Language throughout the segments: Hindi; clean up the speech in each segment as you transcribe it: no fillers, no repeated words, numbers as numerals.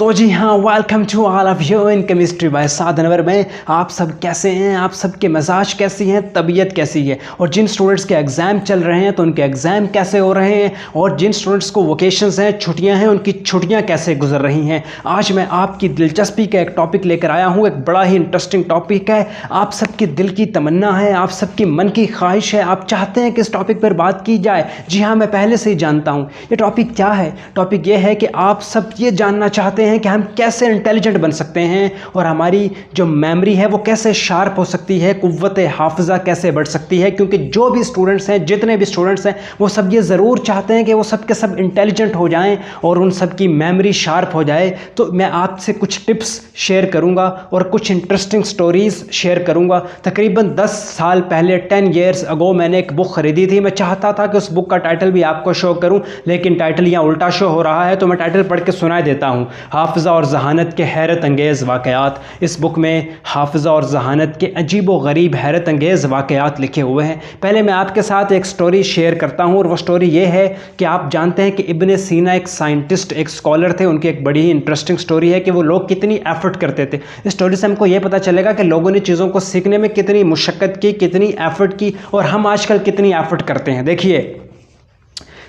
तो जी हाँ, welcome to all of you in chemistry by Saad Anwar में। आप सब कैसे हैं? आप सबके मिजाज कैसी हैं? तबीयत कैसी है? और जिन स्टूडेंट्स के एग्ज़ाम चल रहे हैं तो उनके एग्ज़ाम कैसे हो रहे हैं, और जिन स्टूडेंट्स को वोकेशंस हैं, छुट्टियां हैं, उनकी छुट्टियां कैसे गुजर रही हैं। आज मैं आपकी दिलचस्पी का एक टॉपिक लेकर आया हूँ। एक बड़ा ही इंटरेस्टिंग टॉपिक है। आप सबकी दिल की तमन्ना है, आप सबकी मन की ख्वाहिश है, आप चाहते हैं कि इस टॉपिक पर बात की जाए। जी हाँ, मैं पहले से ही जानता हूँ ये टॉपिक क्या है। टॉपिक ये है कि आप सब ये जानना चाहते हैं कि हम कैसे इंटेलिजेंट बन सकते हैं और हमारी जो मेमोरी है वो कैसे शार्प हो सकती है, कुव्वत हाफिज़ा कैसे बढ़ सकती है। क्योंकि जो भी स्टूडेंट्स हैं, जितने भी स्टूडेंट्स हैं, वो सब ये ज़रूर चाहते हैं कि वो सब के सब इंटेलिजेंट हो जाएं और उन सब की मेमोरी शार्प हो जाए। तो मैं आपसे कुछ टिप्स शेयर करूंगा और कुछ इंटरेस्टिंग स्टोरीज़ शेयर करूंगा। तकरीबन 10 साल पहले 10 ईयर्स अगो मैंने एक बुक ख़रीदी थी। मैं चाहता था कि उस बुक का टाइटल भी आपको शो करूं, लेकिन टाइटल यहाँ उल्टा शो हो रहा है, तो मैं टाइटल पढ़ के सुना देता हूँ। हाफिज़ा और जहानत के हैरत अंगेज़ वाक़यात। इस बुक में हाफिज़ा और जहानत के अजीब व गरीब हैरत अंगेज़ वाक़यात लिखे हुए हैं। पहले मैं आपके साथ एक स्टोरी शेयर करता हूँ, और वो स्टोरी ये है कि आप जानते हैं कि इब्न सीना एक साइंटिस्ट, एक स्कॉलर थे। उनकी एक बड़ी ही इंटरेस्टिंग स्टोरी है कि वो लोग कितनी एफर्ट करते थे। इस स्टोरी से हमको ये पता चलेगा कि लोगों ने चीज़ों को सीखने में कितनी मुशक्क़त की, कितनी एफर्ट की, और हम आजकल कितनी एफर्ट करते हैं। देखिए,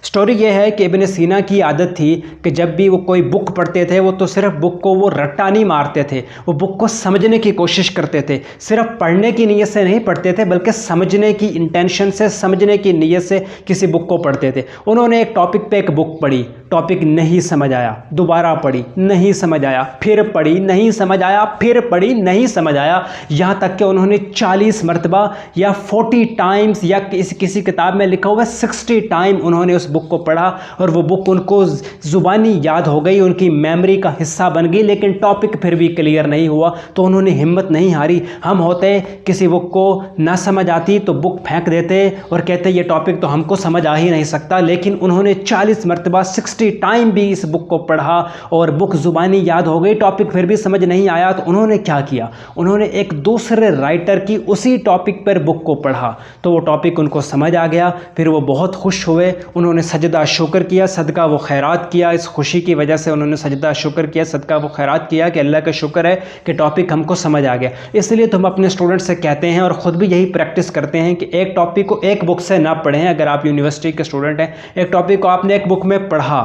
स्टोरी ये है कि इब्न सीना की आदत थी कि जब भी वो कोई बुक पढ़ते थे, वो तो सिर्फ बुक को वो रट्टा नहीं मारते थे, वो बुक को समझने की कोशिश करते थे। सिर्फ पढ़ने की नीयत से नहीं पढ़ते थे, बल्कि समझने की इंटेंशन से, समझने की नीयत से किसी बुक को पढ़ते थे। उन्होंने एक टॉपिक पे एक बुक पढ़ी, टॉपिक नहीं समझ आया, दोबारा पढ़ी, नहीं समझ आया, फिर पढ़ी, नहीं समझ आया, फिर पढ़ी, नहीं समझ आया। यहाँ तक कि उन्होंने 40 मरतबा या 40 टाइम्स, या किसी किताब में लिखा हुआ 60 टाइम उन्होंने उस बुक को पढ़ा, और वो बुक उनको ज़ुबानी याद हो गई, उनकी मेमोरी का हिस्सा बन गई, लेकिन टॉपिक फिर भी क्लियर नहीं हुआ। तो उन्होंने हिम्मत नहीं हारी। हम होते किसी बुक को ना समझ आती तो बुक फेंक देते और कहते ये टॉपिक तो हमको समझ आ ही नहीं सकता, लेकिन उन्होंने 40 मरतबा 60 टाइम भी इस बुक को पढ़ा और बुक ज़ुबानी याद हो गई, टॉपिक फिर भी समझ नहीं आया। तो उन्होंने क्या किया, उन्होंने एक दूसरे राइटर की उसी टॉपिक पर बुक को पढ़ा, तो वो टॉपिक उनको समझ आ गया। फिर वो बहुत खुश हुए, उन्होंने सजदा शुक्र किया, सदका व खैरात किया। इस खुशी की वजह से उन्होंने सजदा शुक्र किया, सदका व खैरात किया कि अल्लाह का शुक्र है कि टॉपिक हमको समझ आ गया। इसलिए तो हम अपने स्टूडेंट से कहते हैं और ख़ुद भी यही प्रैक्टिस करते हैं कि एक टॉपिक को एक बुक से ना पढ़ें। अगर आप यूनिवर्सिटी के स्टूडेंट हैं, एक टॉपिक को आपने एक बुक में पढ़ा,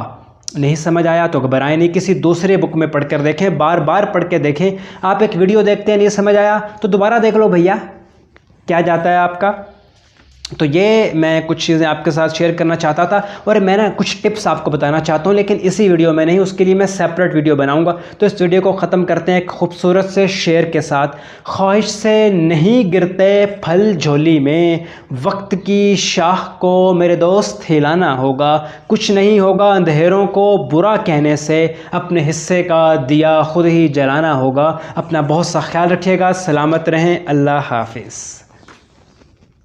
नहीं समझ आया तो घबराएं नहीं, किसी दूसरे बुक में पढ़ कर देखें, बार बार पढ़ के देखें। आप एक वीडियो देखते हैं, नहीं समझ आया तो दोबारा देख लो भैया, क्या जाता है आपका। तो ये मैं कुछ चीज़ें आपके साथ शेयर करना चाहता था, और मैं ना कुछ टिप्स आपको बताना चाहता हूँ, लेकिन इसी वीडियो में नहीं, उसके लिए मैं सेपरेट वीडियो बनाऊँगा। तो इस वीडियो को ख़त्म करते हैं एक खूबसूरत से शेर के साथ। ख्वाहिश से नहीं गिरते फल झोली में, वक्त की शाख को मेरे दोस्त हिलाना होगा। कुछ नहीं होगा अंधेरों को बुरा कहने से, अपने हिस्से का दिया खुद ही जलाना होगा। अपना बहुत सा ख्याल रखिएगा, सलामत रहें, अल्लाह हाफिज़।